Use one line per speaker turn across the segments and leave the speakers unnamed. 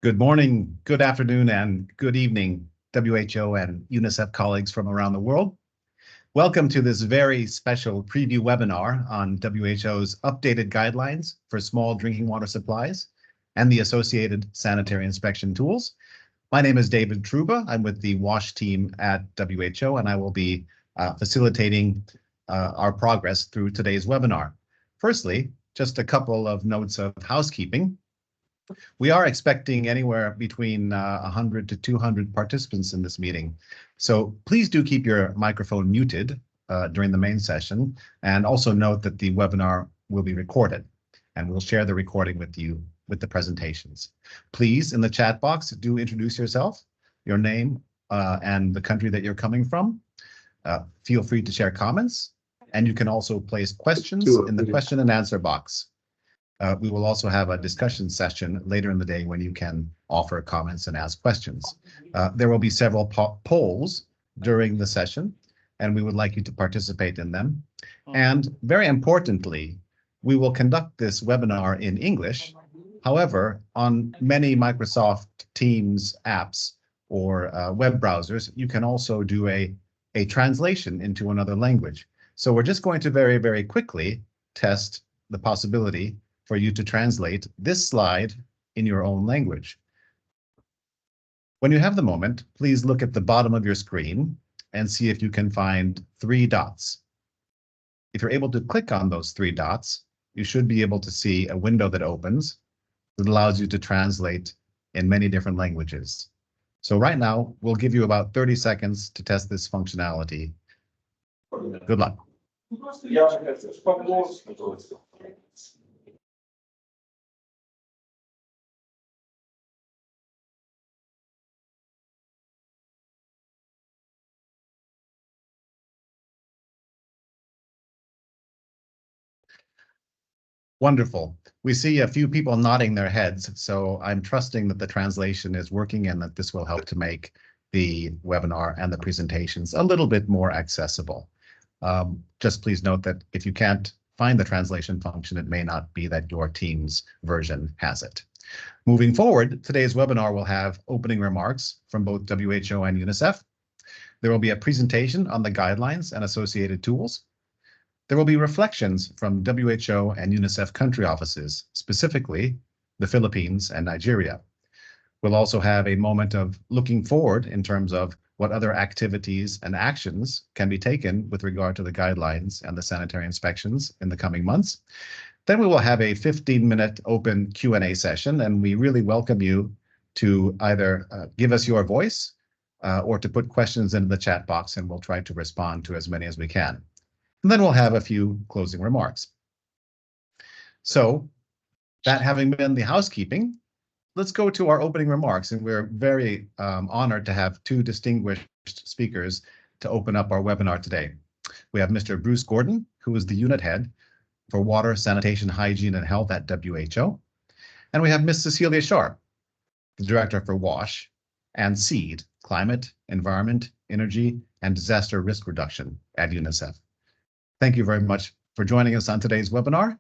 Good morning, good afternoon, and good evening, WHO and UNICEF colleagues from around the world. Welcome to this very special preview webinar on WHO's updated guidelines for small drinking water supplies and the associated sanitary inspection tools. My name is David Truba. I'm with the WASH team at WHO, and I will be facilitating our progress through today's webinar. Firstly, just a couple of notes of housekeeping. We are expecting anywhere between 100 to 200 participants in this meeting. So please do keep your microphone muted during the main session, and also note that the webinar will be recorded, and we'll share the recording with you with the presentations. Please, in the chat box, do introduce yourself, your name, and the country that you're coming from. Feel free to share comments, and you can also place questions in the question and answer box. We will also have a discussion session later in the day when you can offer comments and ask questions. There will be several polls during the session, and we would like you to participate in them. And very importantly, we will conduct this webinar in English. However, on many Microsoft Teams apps or web browsers, you can also do a translation into another language. So we're just going to very, very quickly test the possibility for you to translate this slide in your own language. When you have the moment, please look at the bottom of your screen and see if you can find 3 dots. If you're able to click on those 3 dots, you should be able to see a window that opens that allows you to translate in many different languages. So right now, we'll give you about 30 seconds to test this functionality. Good luck. Wonderful. We see a few people nodding their heads, so I'm trusting that the translation is working and that this will help to make the webinar and the presentations a little bit more accessible. Just please note that if you can't find the translation function, it may not be that your team's version has it. Moving forward, today's webinar will have opening remarks from both WHO and UNICEF. There will be a presentation on the guidelines and associated tools. There will be reflections from WHO and UNICEF country offices, specifically the Philippines and Nigeria. We'll also have a moment of looking forward in terms of what other activities and actions can be taken with regard to the guidelines and the sanitary inspections in the coming months. Then we will have a 15-minute open Q&A session, and we really welcome you to either give us your voice or to put questions into the chat box, and we'll try to respond to as many as we can. And then we'll have a few closing remarks. So that having been the housekeeping, let's go to our opening remarks. And we're very honored to have 2 distinguished speakers to open up our webinar today. We have Mr. Bruce Gordon, who is the unit head for Water, Sanitation, Hygiene, and Health at WHO. And we have Ms. Cecilia Sharp, the director for WASH and SEED, Climate, Environment, Energy, and Disaster Risk Reduction at UNICEF. Thank you very much for joining us on today's webinar.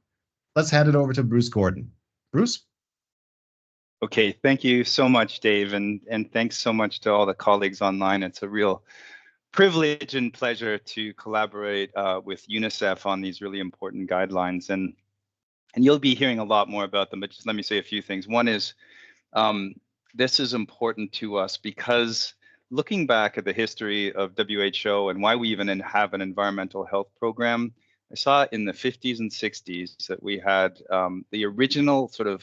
Let's hand it over to Bruce Gordon. Bruce?
Okay, thank you so much, Dave, and thanks so much to all the colleagues online. It's a real privilege and pleasure to collaborate with UNICEF on these really important guidelines, and you'll be hearing a lot more about them, but just let me say a few things. One is, this is important to us because looking back at the history of WHO and why we even have an environmental health program, I saw in the 50s and 60s that we had the original sort of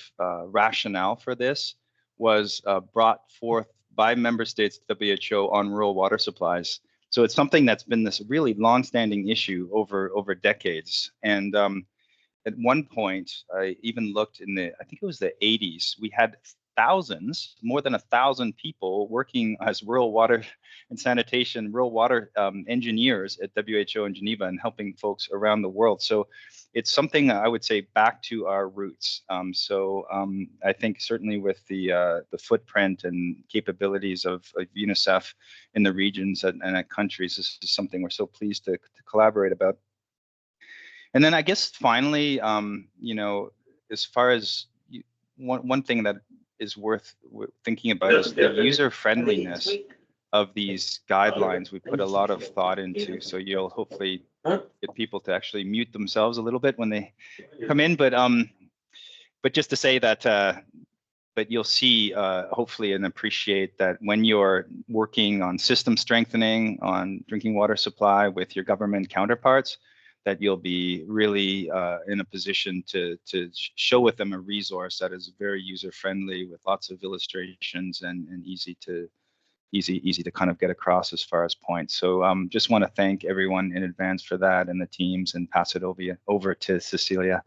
rationale for this was brought forth by member states WHO on rural water supplies. So it's something that's been this really long-standing issue over decades. And at one point, I even looked in I think it was the 80s, we had more than 1,000 people working as rural water and sanitation, rural water engineers at WHO in Geneva and helping folks around the world. So it's something I would say back to our roots. I think certainly with the footprint and capabilities of UNICEF in the regions and at countries, this is something we're so pleased to collaborate about. And then I guess finally, as far as one thing that is worth thinking about is the user friendliness of these guidelines. We put a lot of thought into, so you'll hopefully get people to actually mute themselves a little bit when they come in. But just to say that, but you'll see hopefully and appreciate that when you're working on system strengthening on drinking water supply with your government counterparts, that you'll be really in a position to show with them a resource that is very user friendly with lots of illustrations and easy to kind of get across as far as points. So just want to thank everyone in advance for that and the teams, and pass it over to Cecilia.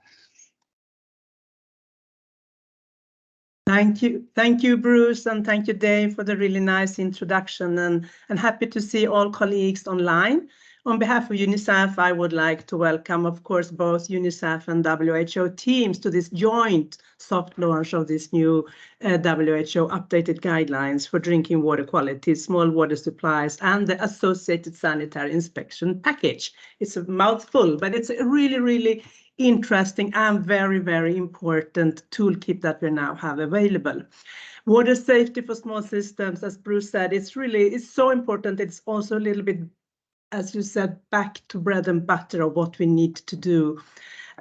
Thank you, Bruce, and thank you, Dave, for the really nice introduction, and happy to see all colleagues online. On behalf of UNICEF, I would like to welcome, of course, both UNICEF and WHO teams to this joint soft launch of this new WHO updated guidelines for drinking water quality, small water supplies, and the associated sanitary inspection package. It's a mouthful, but it's a really, really interesting and very, very important toolkit that we now have available. Water safety for small systems, as Bruce said, it's so important. It's also a little bit, as you said, back to bread and butter of what we need to do.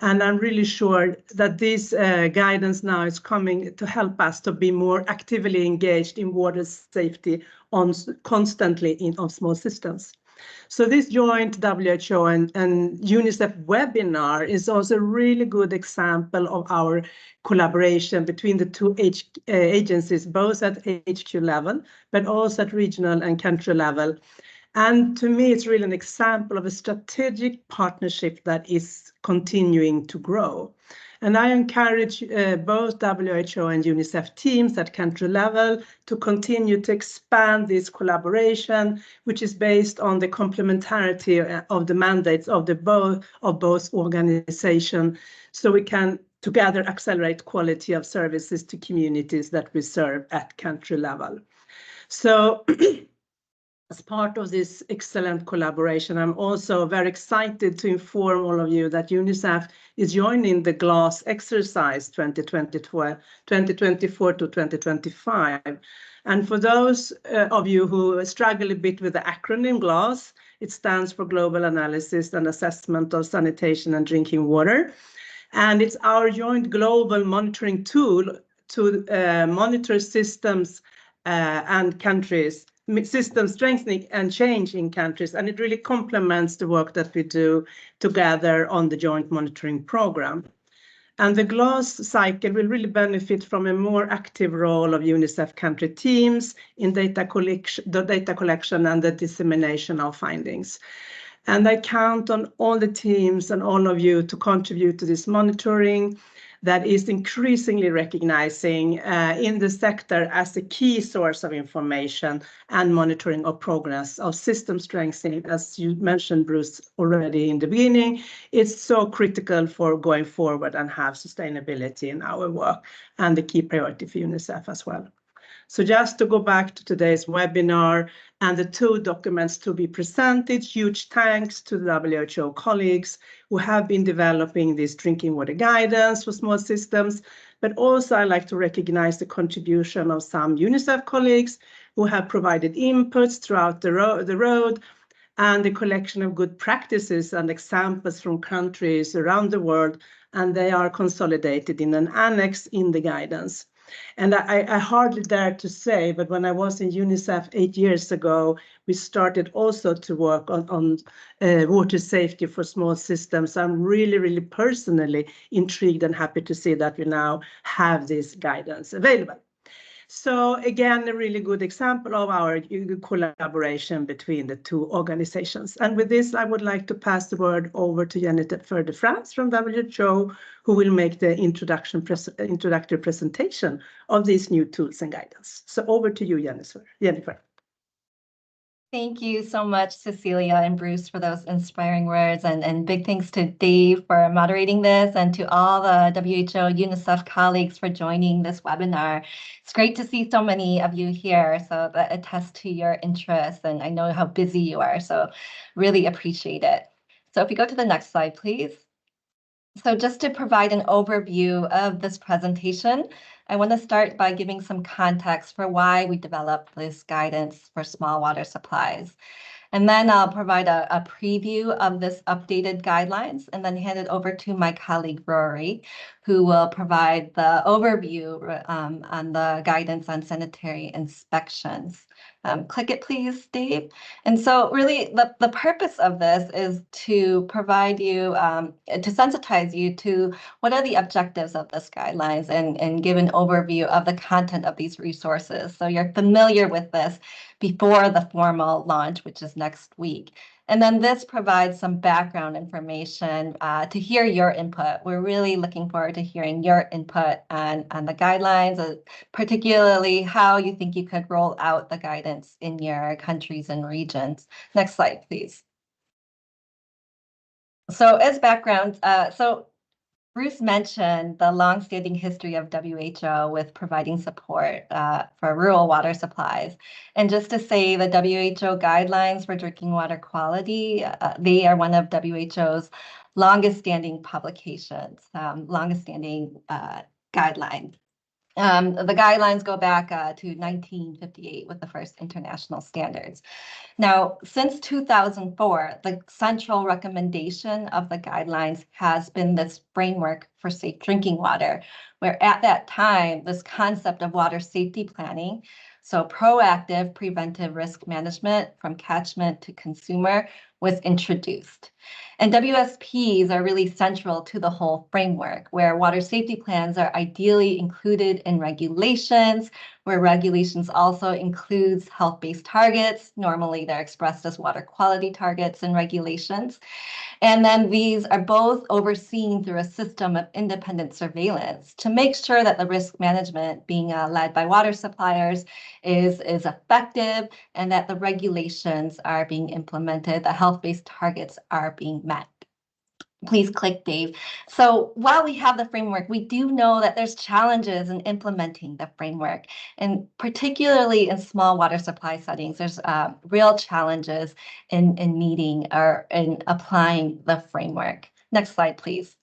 And I'm really sure that this guidance now is coming to help us to be more actively engaged in water safety constantly on small systems. So this joint WHO and UNICEF webinar is also a really good example of our collaboration between the two agencies, both at HQ level, but also at regional and country level. And to me, it's really an example of a strategic partnership that is continuing to grow. And I encourage both WHO and UNICEF teams at country level to continue to expand this collaboration, which is based on the complementarity of the mandates of both organizations, so we can together accelerate quality of services to communities that we serve at country level. So as part of this excellent collaboration, I'm also very excited to inform all of you that UNICEF is joining the GLASS exercise 2024 to 2025. And for those of you who struggle a bit with the acronym GLASS, it stands for Global Analysis and Assessment of Sanitation and Drinking Water. And it's our joint global monitoring tool to monitor systems and countries, system strengthening and change in countries, and it really complements the work that we do together on the joint monitoring program. And the GLASS cycle will really benefit from a more active role of UNICEF country teams in the data collection and the dissemination of findings. And I count on all the teams and all of you to contribute to this monitoring that is increasingly recognizing in the sector as a key source of information and monitoring of progress of system strengthening. As you mentioned, Bruce, already in the beginning, it's so critical for going forward and have sustainability in our work, and the key priority for UNICEF as well. So just to go back to today's webinar and the two documents to be presented, huge thanks to the WHO colleagues who have been developing this drinking water guidance for small systems, but also I'd like to recognize the contribution of some UNICEF colleagues who have provided inputs throughout the road, and the collection of good practices and examples from countries around the world, and they are consolidated in an annex in the guidance. And I hardly dare to say, but when I was in UNICEF 8 years ago, we started also to work on water safety for small systems. I'm really, really personally intrigued and happy to see that we now have this guidance available. So again, a really good example of our collaboration between the two organizations. And with this, I would like to pass the word over to Jennifer de France from WHO, who will make the introductory presentation of these new tools and guidance. So over to you, Jennifer.
Thank you so much, Cecilia and Bruce, for those inspiring words, and big thanks to Dave for moderating this, and to all the WHO UNICEF colleagues for joining this webinar. It's great to see so many of you here, so that attests to your interest, and I know how busy you are, so really appreciate it. So if you go to the next slide, please. So just to provide an overview of this presentation, I want to start by giving some context for why we developed this guidance for small water supplies. And then I'll provide a preview of this updated guidelines and then hand it over to my colleague Rory, who will provide the overview on the guidance on sanitary inspections. Click it, please, Dave. And so really the purpose of this is to provide you, to sensitize you to what are the objectives of this guidelines and give an overview of the content of these resources. So you're familiar with this before the formal launch, which is next week. And then this provides some background information to hear your input. We're really looking forward to hearing your input on the guidelines, particularly how you think you could roll out the guidance in your countries and regions. Next slide, please. So as background, Bruce mentioned the longstanding history of WHO with providing support for rural water supplies. And just to say the WHO guidelines for drinking water quality, they are one of WHO's longest standing publications, longest standing guidelines. The guidelines go back to 1958 with the first international standards. Now, since 2004, the central recommendation of the guidelines has been this framework for safe drinking water, where at that time, this concept of water safety planning, so proactive preventive risk management from catchment to consumer, was introduced. And WSPs are really central to the whole framework, where water safety plans are ideally included in regulations, where regulations also includes health-based targets. Normally, they're expressed as water quality targets and regulations. And then these are both overseen through a system of independent surveillance to make sure that the risk management being led by water suppliers is effective and that the regulations are being implemented, the health-based targets are being met. Please click, Dave. So while we have the framework, we do know that there's challenges in implementing the framework, and particularly in small water supply settings, there's real challenges in meeting or in applying the framework. Next slide, please.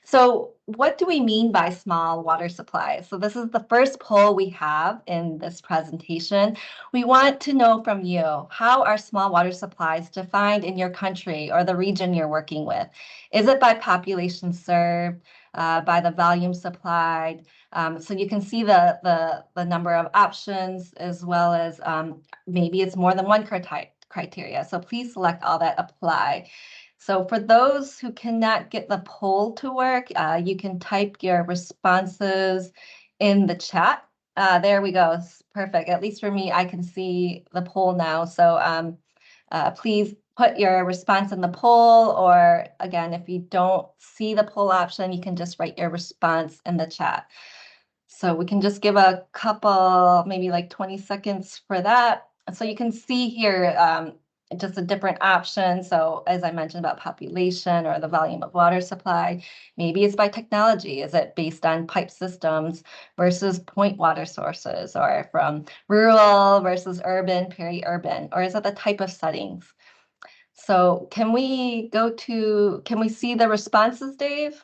So what do we mean by small water supplies? So this is the first poll we have in this presentation. We want to know from you, how are small water supplies defined in your country or the region you're working with? Is it by population served, by the volume supplied? So you can see the number of options as well as maybe it's more than one criteria. So please select all that apply. So for those who cannot get the poll to work, you can type your responses in the chat. There we go. Perfect. At least for me, I can see the poll now. So please put your response in the poll, or again, if you don't see the poll option, you can just write your response in the chat. So we can just give a couple, maybe like 20 seconds for that. So you can see here, just a different option. So as I mentioned about population or the volume of water supply, maybe it's by technology. Is it based on pipe systems versus point water sources, or from rural versus urban, peri-urban, or is it the type of settings? So can we see the responses, Dave?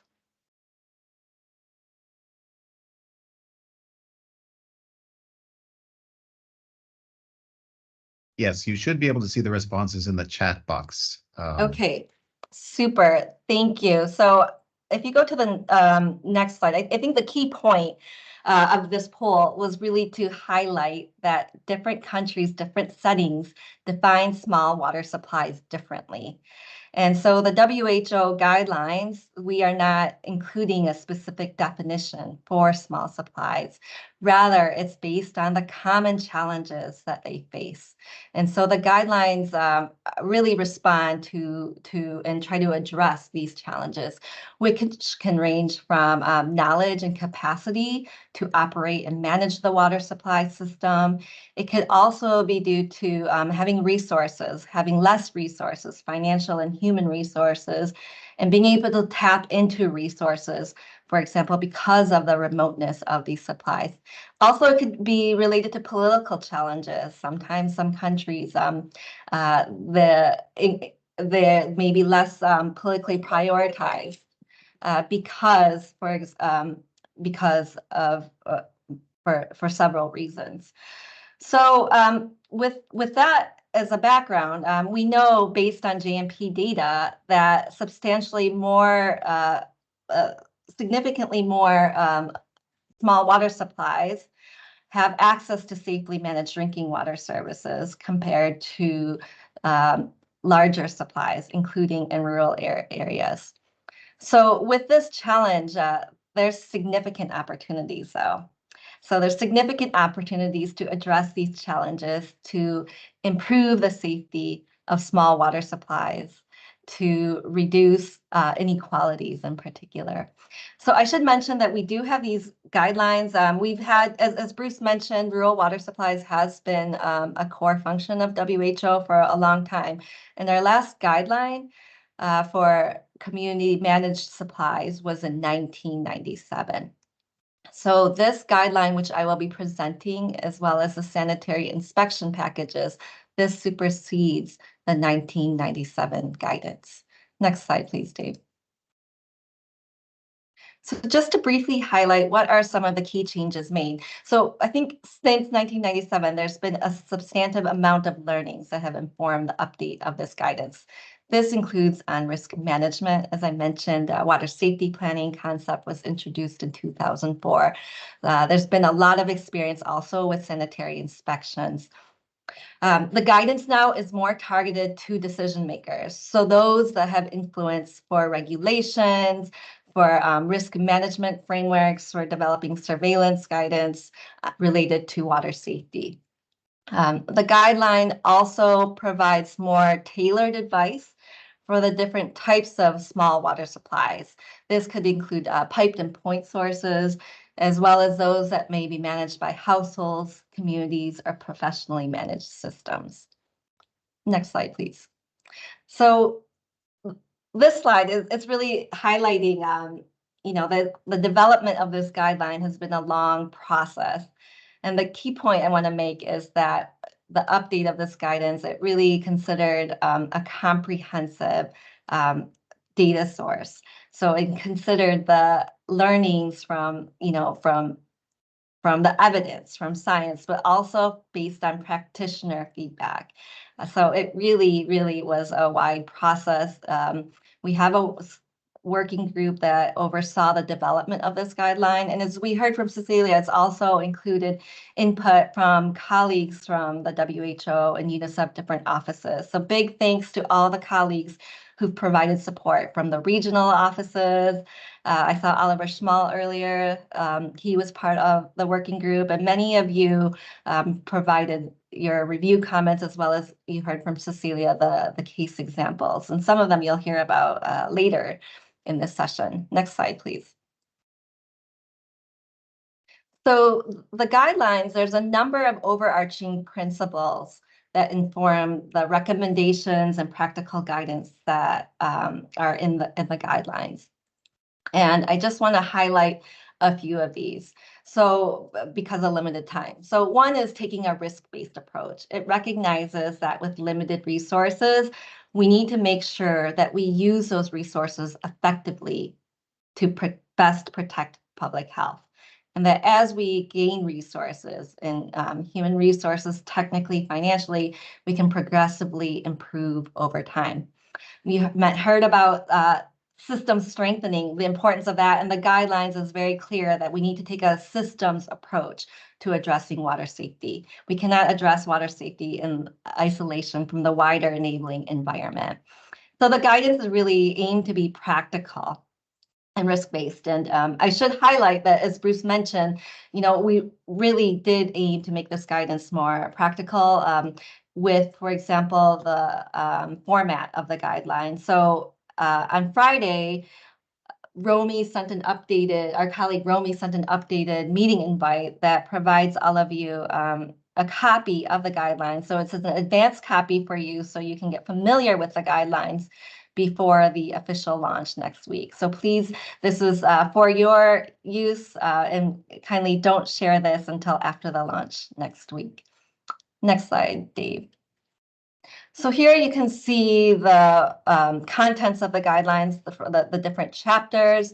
Yes, you should be able to see the responses in the chat box.
Okay, super. Thank you. So if you go to the next slide, I think the key point of this poll was really to highlight that different countries, different settings define small water supplies differently. And so the WHO guidelines, we are not including a specific definition for small supplies. Rather, it's based on the common challenges that they face. And so the guidelines really respond to and try to address these challenges, which can range from knowledge and capacity to operate and manage the water supply system. It could also be due to having less resources, financial and human resources, and being able to tap into resources, for example, because of the remoteness of these supplies. Also, it could be related to political challenges. Sometimes some countries, they're maybe less politically prioritized because of for several reasons. So with that as a background, we know based on JMP data that significantly more small water supplies have access to safely managed drinking water services compared to larger supplies, including in rural areas. So with this challenge, there's significant opportunities though. So there's significant opportunities to address these challenges, to improve the safety of small water supplies, to reduce inequalities in particular. So I should mention that we do have these guidelines. We've had, as Bruce mentioned, rural water supplies has been a core function of WHO for a long time. And our last guideline for community managed supplies was in 1997. So this guideline, which I will be presenting, as well as the sanitary inspection packages, this supersedes the 1997 guidance. Next slide, please, Dave. So just to briefly highlight what are some of the key changes made. So I think since 1997, there's been a substantive amount of learnings that have informed the update of this guidance. This includes on risk management. As I mentioned, water safety planning concept was introduced in 2004. There's been a lot of experience also with sanitary inspections. The guidance now is more targeted to decision makers. So those that have influence for regulations, for risk management frameworks, for developing surveillance guidance related to water safety. The guideline also provides more tailored advice for the different types of small water supplies. This could include piped and point sources, as well as those that may be managed by households, communities, or professionally managed systems. Next slide, please. So this slide it's really highlighting, the development of this guideline has been a long process. And the key point I want to make is that the update of this guidance, it really considered a comprehensive data source. So it considered the learnings from the evidence, from science, but also based on practitioner feedback. So it really, really was a wide process. We have a working group that oversaw the development of this guideline. And as we heard from Cecilia, it's also included input from colleagues from the WHO and UNICEF different offices. So big thanks to all the colleagues who've provided support from the regional offices. I saw Oliver Schmall earlier. He was part of the working group, and many of you provided your review comments, as well as you heard from Cecilia, the case examples. And some of them you'll hear about later in this session. Next slide, please. So the guidelines, there's a number of overarching principles that inform the recommendations and practical guidance that are in the guidelines. And I just want to highlight a few of these. So because of limited time. So one is taking a risk-based approach. It recognizes that with limited resources, we need to make sure that we use those resources effectively to best protect public health. And that as we gain resources in human resources, technically, financially, we can progressively improve over time. We heard about systems strengthening, the importance of that, and the guidelines is very clear that we need to take a systems approach to addressing water safety. We cannot address water safety in isolation from the wider enabling environment. So the guidance is really aimed to be practical and risk-based. And I should highlight that, as Bruce mentioned, we really did aim to make this guidance more practical with, for example, the format of the guidelines. So on Friday, our colleague Romy sent an updated meeting invite that provides all of you a copy of the guidelines. So it's an advanced copy for you so you can get familiar with the guidelines before the official launch next week. So please, this is for your use, and kindly don't share this until after the launch next week. Next slide, Dave. So here you can see the contents of the guidelines, the different chapters.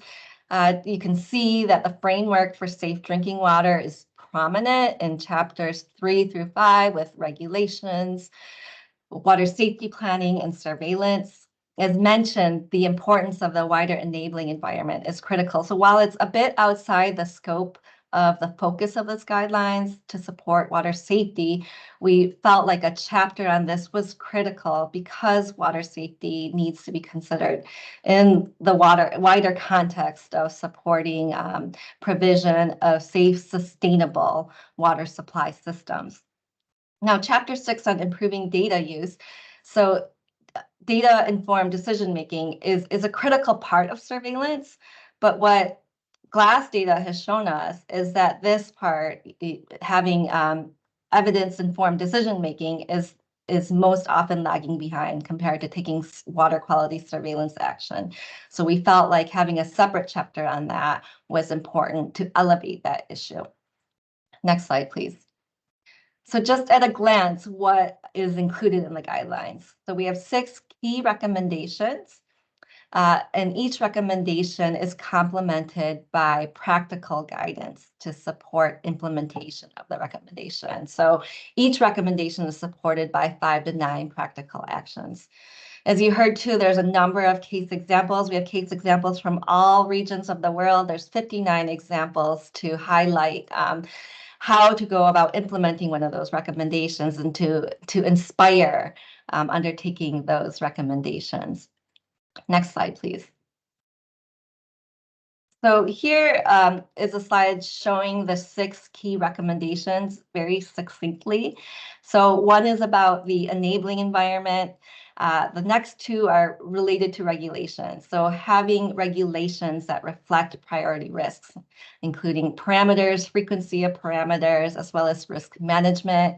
You can see that the framework for safe drinking water is prominent in chapters 3 through 5 with regulations, water safety planning, and surveillance. As mentioned, the importance of the wider enabling environment is critical. So while it's a bit outside the scope of the focus of those guidelines to support water safety, we felt like a chapter on this was critical because water safety needs to be considered in the wider context of supporting provision of safe, sustainable water supply systems. Now, Chapter 6 on improving data use. So data-informed decision-making is a critical part of surveillance, but what GLASS data has shown us is that this part, having evidence-informed decision-making, is most often lagging behind compared to taking water quality surveillance action. So we felt like having a separate chapter on that was important to elevate that issue. Next slide, please. So just at a glance, what is included in the guidelines? So we have 6 key recommendations, and each recommendation is complemented by practical guidance to support implementation of the recommendation. So each recommendation is supported by 5 to 9 practical actions. As you heard too, there's a number of case examples. We have case examples from all regions of the world. There's 59 examples to highlight how to go about implementing one of those recommendations and to inspire undertaking those recommendations. Next slide, please. So here is a slide showing the 6 key recommendations very succinctly. So one is about the enabling environment. The next 2 are related to regulations. So having regulations that reflect priority risks, including parameters, frequency of parameters, as well as risk management.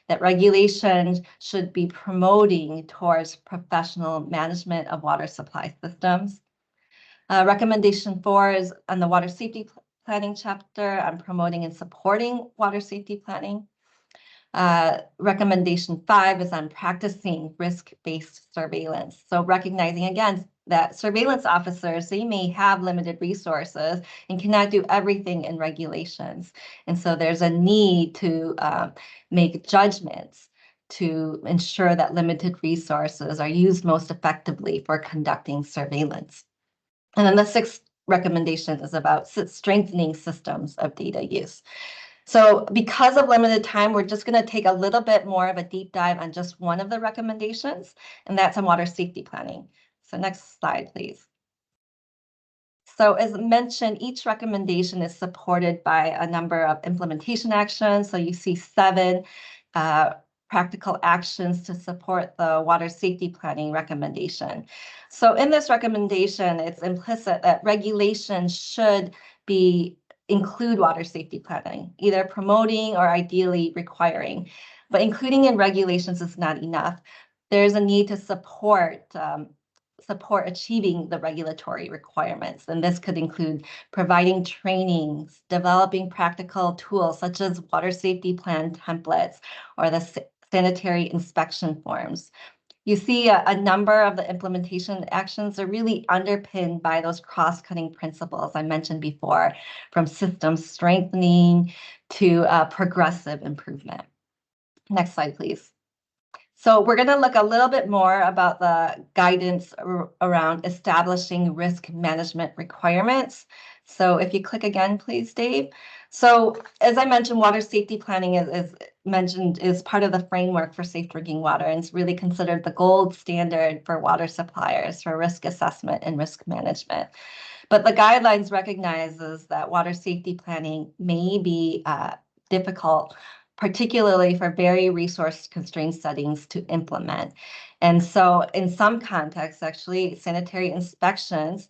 That regulations should be promoting towards professional management of water supply systems. Recommendation 4 is on the water safety planning chapter on promoting and supporting water safety planning. Recommendation 5 is on practicing risk-based surveillance. So recognizing again that surveillance officers, they may have limited resources and cannot do everything in regulations. And so there's a need to make judgments to ensure that limited resources are used most effectively for conducting surveillance. And then the 6th recommendation is about strengthening systems of data use. So because of limited time, we're just going to take a little bit more of a deep dive on just one of the recommendations, and that's on water safety planning. So next slide, please. So as mentioned, each recommendation is supported by a number of implementation actions. So you see 7 practical actions to support the water safety planning recommendation. So in this recommendation, it's implicit that regulations should include water safety planning, either promoting or ideally requiring. But including in regulations is not enough. There's a need to support achieving the regulatory requirements. And this could include providing trainings, developing practical tools such as water safety plan templates or the sanitary inspection forms. You see a number of the implementation actions are really underpinned by those cross-cutting principles I mentioned before, from system strengthening to progressive improvement. Next slide, please. So we're going to look a little bit more about the guidance around establishing risk management requirements. So if you click again, please, Dave. So as I mentioned, water safety planning is part of the framework for safe drinking water, and it's really considered the gold standard for water suppliers for risk assessment and risk management. But the guidelines recognizes that water safety planning may be difficult, particularly for very resource-constrained settings to implement. And so in some contexts, actually, sanitary inspections,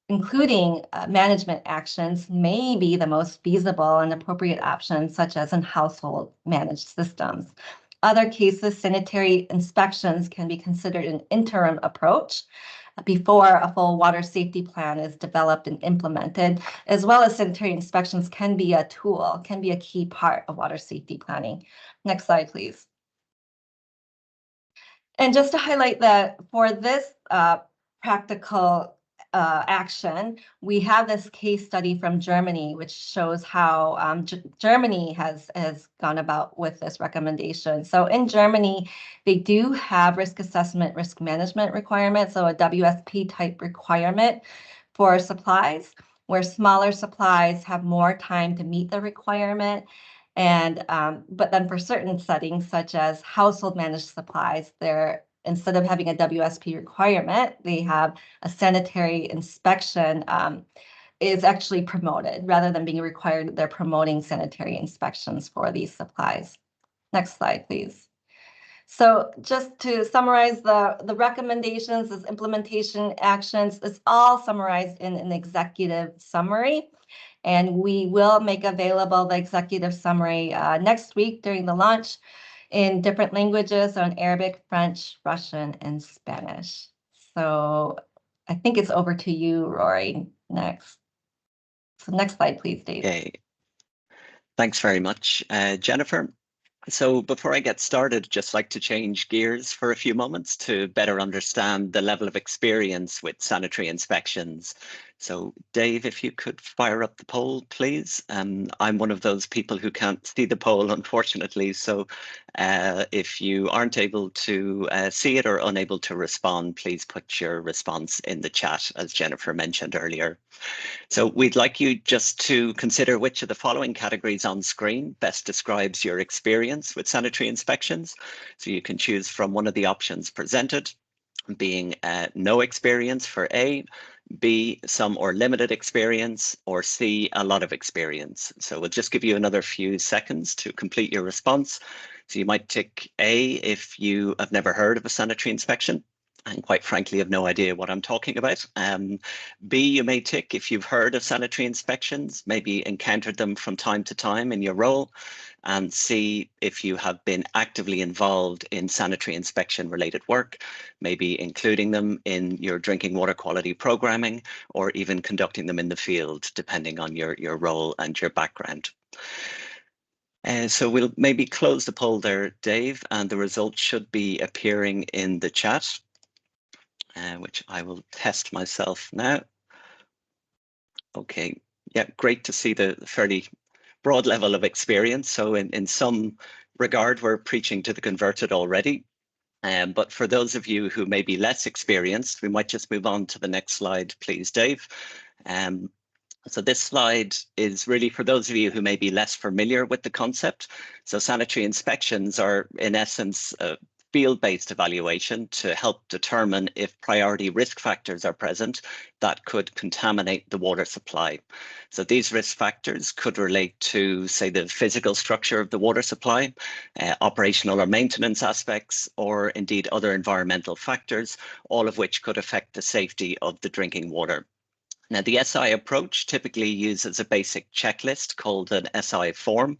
including management actions, may be the most feasible and appropriate options, such as in household managed systems. Other cases, sanitary inspections can be considered an interim approach before a full water safety plan is developed and implemented, as well as sanitary inspections can be a tool, can be a key part of water safety planning. Next slide, please. And just to highlight that for this practical action, we have this case study from Germany, which shows how Germany has gone about with this recommendation. So in Germany, they do have risk assessment, risk management requirements, so a WSP type requirement for supplies, where smaller supplies have more time to meet the requirement. And but then for certain settings, such as household managed supplies, they're instead of having a WSP requirement, they have a sanitary inspection is actually promoted rather than being required. They're promoting sanitary inspections for these supplies. Next slide, please. So just to summarize the recommendations, this implementation actions is all summarized in an executive summary. And we will make available the executive summary next week during the launch in different languages, on Arabic, French, Russian, and Spanish. So I think it's over to you, Rory, next. So next slide, please, Dave.
Okay. Thanks very much, Jennifer. So before I get started, just like to change gears for a few moments to better understand the level of experience with sanitary inspections. So Dave, if you could fire up the poll, please. I'm one of those people who can't see the poll, unfortunately. So if you aren't able to see it or unable to respond, please put your response in the chat, as Jennifer mentioned earlier. So we'd like you just to consider which of the following categories on screen best describes your experience with sanitary inspections. So you can choose from one of the options presented, being no experience for A, B, some or limited experience, or C, a lot of experience. So we'll just give you another few seconds to complete your response. So you might tick A if you have never heard of a sanitary inspection and quite frankly have no idea what I'm talking about. B, you may tick if you've heard of sanitary inspections, maybe encountered them from time to time in your role. And C, if you have been actively involved in sanitary inspection related work, maybe including them in your drinking water quality programming or even conducting them in the field, depending on your role and your background. So we'll maybe close the poll there, Dave, and the results should be appearing in the chat, which I will test myself now. Okay, yeah, great to see the fairly broad level of experience. So in some regard, we're preaching to the converted already. But for those of you who may be less experienced, we might just move on to the next slide, please, Dave. So this slide is really for those of you who may be less familiar with the concept. So sanitary inspections are, in essence, a field-based evaluation to help determine if priority risk factors are present that could contaminate the water supply. So these risk factors could relate to, say, the physical structure of the water supply, operational or maintenance aspects, or indeed other environmental factors, all of which could affect the safety of the drinking water. Now, the SI approach typically uses a basic checklist called an SI form,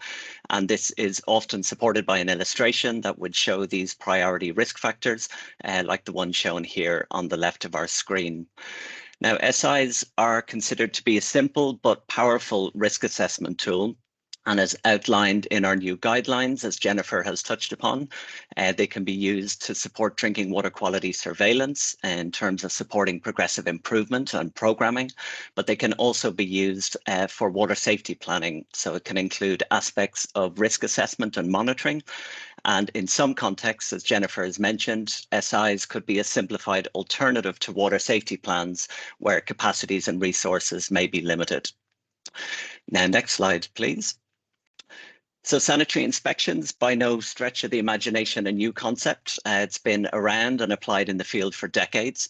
and this is often supported by an illustration that would show these priority risk factors, like the one shown here on the left of our screen. Now, SIs are considered to be a simple but powerful risk assessment tool. And as outlined in our new guidelines, as Jennifer has touched upon, they can be used to support drinking water quality surveillance in terms of supporting progressive improvement and programming, but they can also be used for water safety planning. So it can include aspects of risk assessment and monitoring. And in some contexts, as Jennifer has mentioned, SIs could be a simplified alternative to water safety plans where capacities and resources may be limited. Now, next slide, please. So sanitary inspections, by no stretch of the imagination, a new concept. It's been around and applied in the field for decades.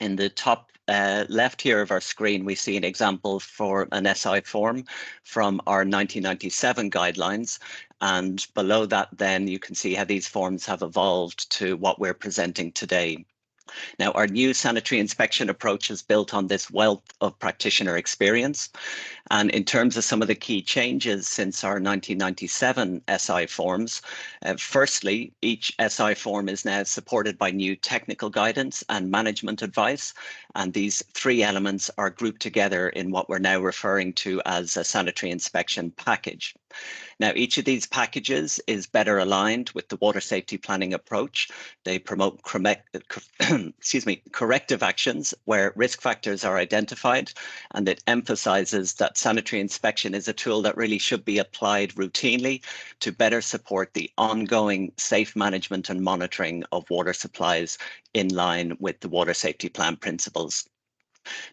In the top left here of our screen, we see an example for an SI form from our 1997 guidelines. And below that, then you can see how these forms have evolved to what we're presenting today. Now, our new sanitary inspection approach is built on this wealth of practitioner experience. And in terms of some of the key changes since our 1997 SI forms, firstly, each SI form is now supported by new technical guidance and management advice. And these three elements are grouped together in what we're now referring to as a sanitary inspection package. Now, each of these packages is better aligned with the water safety planning approach. They promote corrective actions where risk factors are identified, and it emphasizes that sanitary inspection is a tool that really should be applied routinely to better support the ongoing safe management and monitoring of water supplies in line with the water safety plan principles.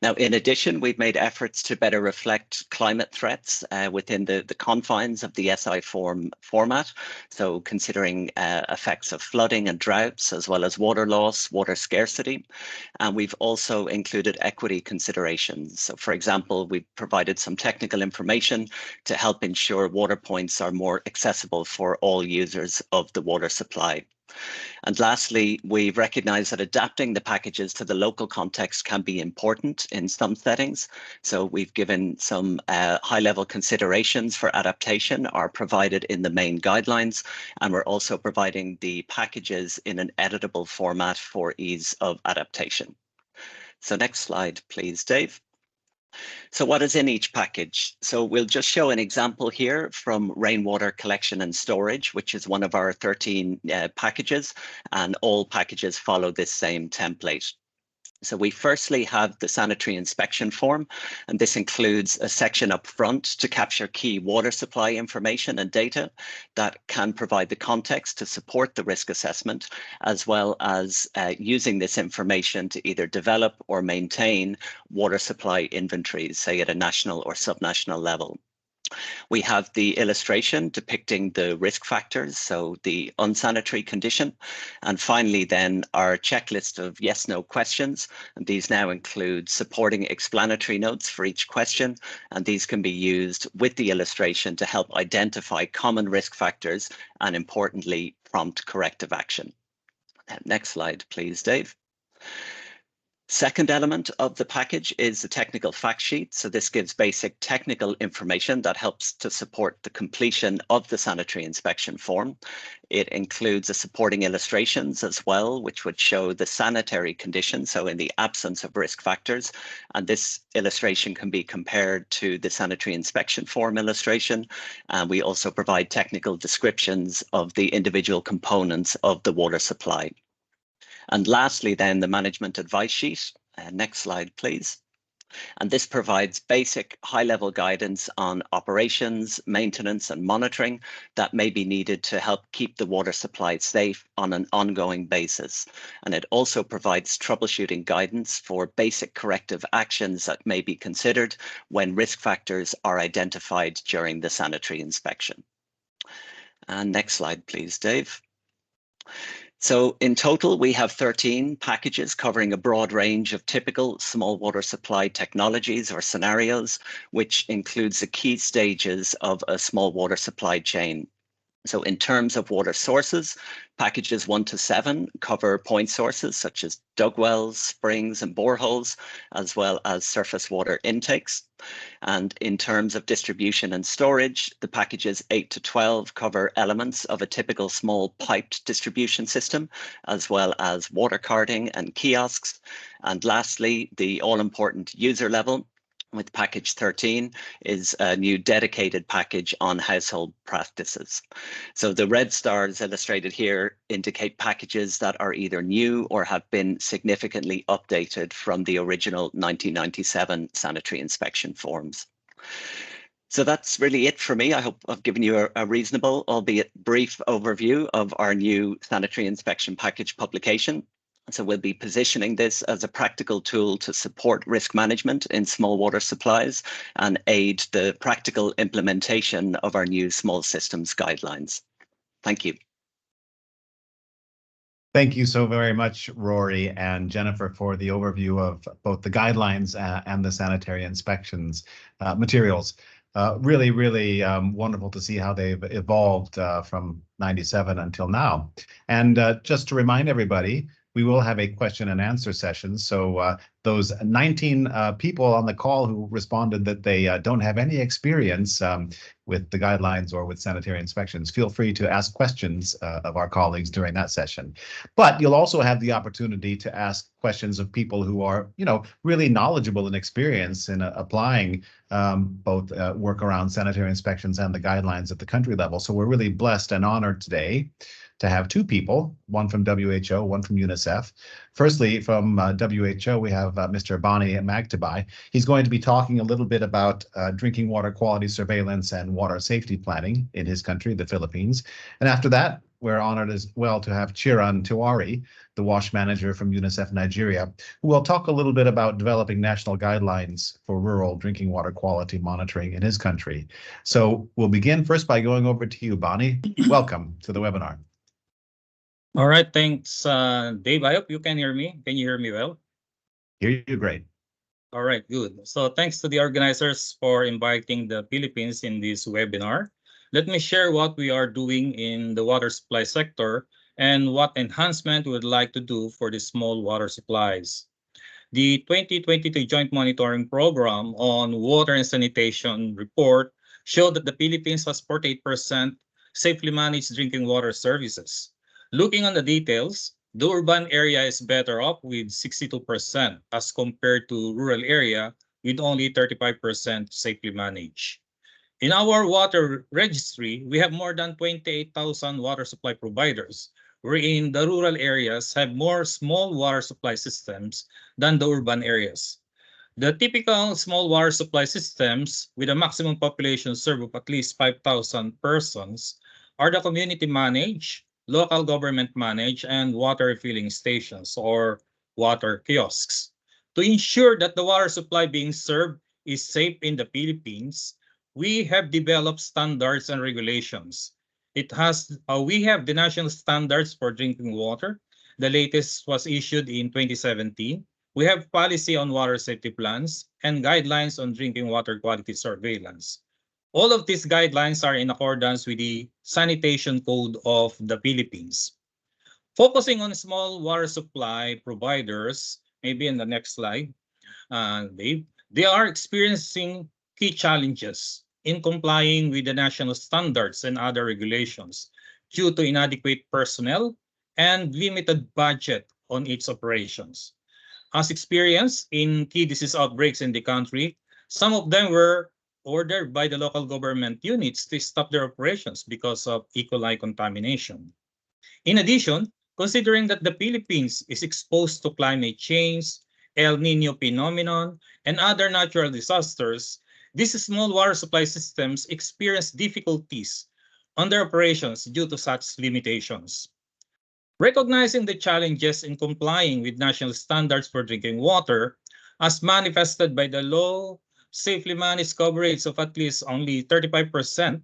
Now, in addition, we've made efforts to better reflect climate threats within the confines of the SI format. So considering effects of flooding and droughts, as well as water loss, water scarcity. And we've also included equity considerations. So for example, we've provided some technical information to help ensure water points are more accessible for all users of the water supply. And lastly, we've recognized that adapting the packages to the local context can be important in some settings. So we've given some high-level considerations for adaptation are provided in the main guidelines, and we're also providing the packages in an editable format for ease of adaptation. So next slide, please, Dave. So what is in each package? So we'll just show an example here from rainwater collection and storage, which is one of our 13 packages, and all packages follow this same template. So we firstly have the sanitary inspection form, and this includes a section up front to capture key water supply information and data that can provide the context to support the risk assessment, as well as using this information to either develop or maintain water supply inventories, say at a national or subnational level. We have the illustration depicting the risk factors, so the unsanitary condition. And finally, then our checklist of yes/no questions. And these now include supporting explanatory notes for each question. And these can be used with the illustration to help identify common risk factors and, importantly, prompt corrective action. Next slide, please, Dave. Second element of the package is the technical fact sheet. So this gives basic technical information that helps to support the completion of the sanitary inspection form. It includes the supporting illustrations as well, which would show the sanitary condition, so in the absence of risk factors. And this illustration can be compared to the sanitary inspection form illustration. And we also provide technical descriptions of the individual components of the water supply. And lastly, then the management advice sheet. Next slide, please. And this provides basic high-level guidance on operations, maintenance, and monitoring that may be needed to help keep the water supply safe on an ongoing basis. And it also provides troubleshooting guidance for basic corrective actions that may be considered when risk factors are identified during the sanitary inspection. And next slide, please, Dave. So in total, we have 13 packages covering a broad range of typical small water supply technologies or scenarios, which includes the key stages of a small water supply chain. So in terms of water sources, packages 1 to 7 cover point sources such as dug wells, springs, and boreholes, as well as surface water intakes. And in terms of distribution and storage, the packages 8 to 12 cover elements of a typical small piped distribution system, as well as water carting and kiosks. And lastly, the all-important user level with package 13 is a new dedicated package on household practices. So the red stars illustrated here indicate packages that are either new or have been significantly updated from the original 1997 sanitary inspection forms. So that's really it for me. I hope I've given you a reasonable, albeit brief overview of our new sanitary inspection package publication. So we'll be positioning this as a practical tool to support risk management in small water supplies and aid the practical implementation of our new small systems guidelines. Thank you.
Thank you so very much, Rory and Jennifer, for the overview of both the guidelines and the sanitary inspections materials. Really wonderful to see how they've evolved from 97 until now. And just to remind everybody, we will have a question and answer session. So those 19 people on the call who responded that they don't have any experience with the guidelines or with sanitary inspections, feel free to ask questions of our colleagues during that session. But you'll also have the opportunity to ask questions of people who are, really knowledgeable and experienced in applying both work around sanitary inspections and the guidelines at the country level. So we're really blessed and honored today to have two people, one from WHO, one from UNICEF. Firstly, from WHO, we have Mr. Bani Magtabai. He's going to be talking a little bit about drinking water quality surveillance and water safety planning in his country, the Philippines. And after that, we're honored as well to have Chiran Tiwari, the WASH manager from UNICEF Nigeria, who will talk a little bit about developing national guidelines for rural drinking water quality monitoring in his country. So we'll begin first by going over to you, Bani. Welcome to the webinar.
All right, thanks, Dave. I hope you can hear me. Can you hear me well?
Hear you great.
All right, good. So thanks to the organizers for inviting the Philippines in this webinar. Let me share what we are doing in the water supply sector and what enhancement we would like to do for the small water supplies. The 2022 Joint Monitoring Program on Water and Sanitation report showed that the Philippines has 48% safely managed drinking water services. Looking on the details, the urban area is better off with 62% as compared to rural area with only 35% safely managed. In our water registry, we have more than 28,000 water supply providers, wherein the rural areas have more small water supply systems than the urban areas. The typical small water supply systems with a maximum population served of at least 5,000 persons are the community managed, local government managed, and water refilling stations or water kiosks. To ensure that the water supply being served is safe in the Philippines, we have developed standards and regulations. We have the national standards for drinking water. The latest was issued in 2017. We have policy on water safety plans and guidelines on drinking water quality surveillance. All of these guidelines are in accordance with the Sanitation Code of the Philippines. Focusing on small water supply providers, maybe in the next slide, they are experiencing key challenges in complying with the national standards and other regulations due to inadequate personnel and limited budget on its operations. As experienced in key disease outbreaks in the country, some of them were ordered by the local government units to stop their operations because of E. coli contamination. In addition, considering that the Philippines is exposed to climate change, El Nino phenomenon, and other natural disasters, these small water supply systems experience difficulties on their operations due to such limitations. Recognizing the challenges in complying with national standards for drinking water, as manifested by the low safely managed coverage of at least only 35%,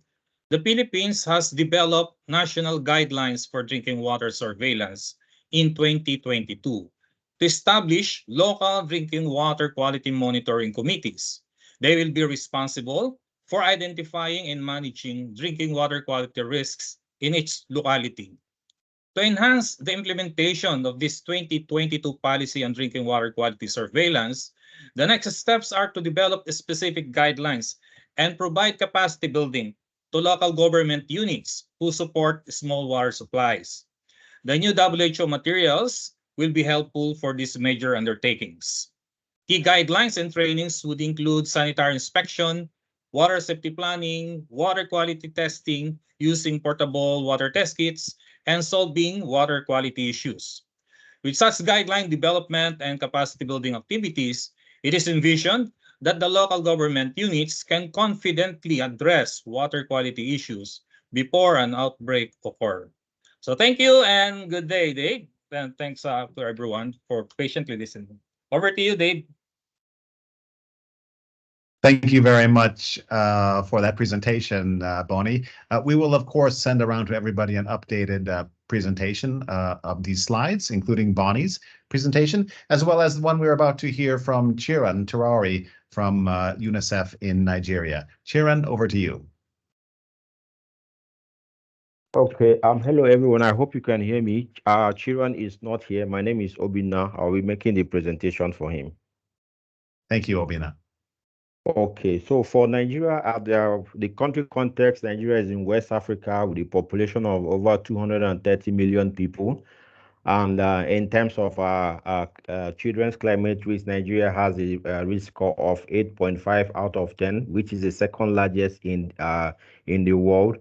the Philippines has developed national guidelines for drinking water surveillance in 2022 to establish local drinking water quality monitoring committees. They will be responsible for identifying and managing drinking water quality risks in each locality. To enhance the implementation of this 2022 policy on drinking water quality surveillance, the next steps are to develop specific guidelines and provide capacity building to local government units who support small water supplies. The new WHO materials will be helpful for these major undertakings. Key guidelines and trainings would include sanitary inspection, water safety planning, water quality testing using portable water test kits, and solving water quality issues. With such guideline development and capacity building activities, it is envisioned that the local government units can confidently address water quality issues before an outbreak occurs. So thank you and good day, Dave. And thanks to everyone for patiently listening. Over to you, Dave.
Thank you very much for that presentation, Bonnie. We will, of course, send around to everybody an updated presentation of these slides, including Bonnie's presentation, as well as the one we're about to hear from Chiran Tiwari from UNICEF in Nigeria. Chiran, over to you.
Okay, hello everyone. I hope you can hear me. Chiran is not here. My name is Obina. I'll be making the presentation for him.
Thank you, Obina.
Okay, so for Nigeria, at the country context, Nigeria is in West Africa with a population of over 230 million people. And in terms of children's climate risk, Nigeria has a risk score of 8.5 out of 10, which is the second largest in the world.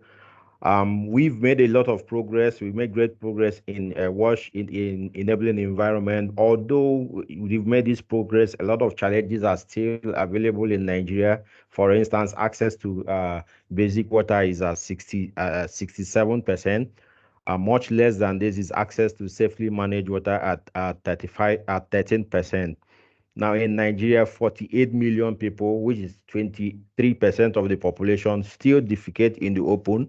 We've made a lot of progress. We've made great progress in wash in enabling environment. Although we've made this progress, a lot of challenges are still available in Nigeria. For instance, access to basic water is at 67%. Much less than this is access to safely managed water at 13%. Now in Nigeria, 48 million people, which is 23% of the population, still defecate in the open.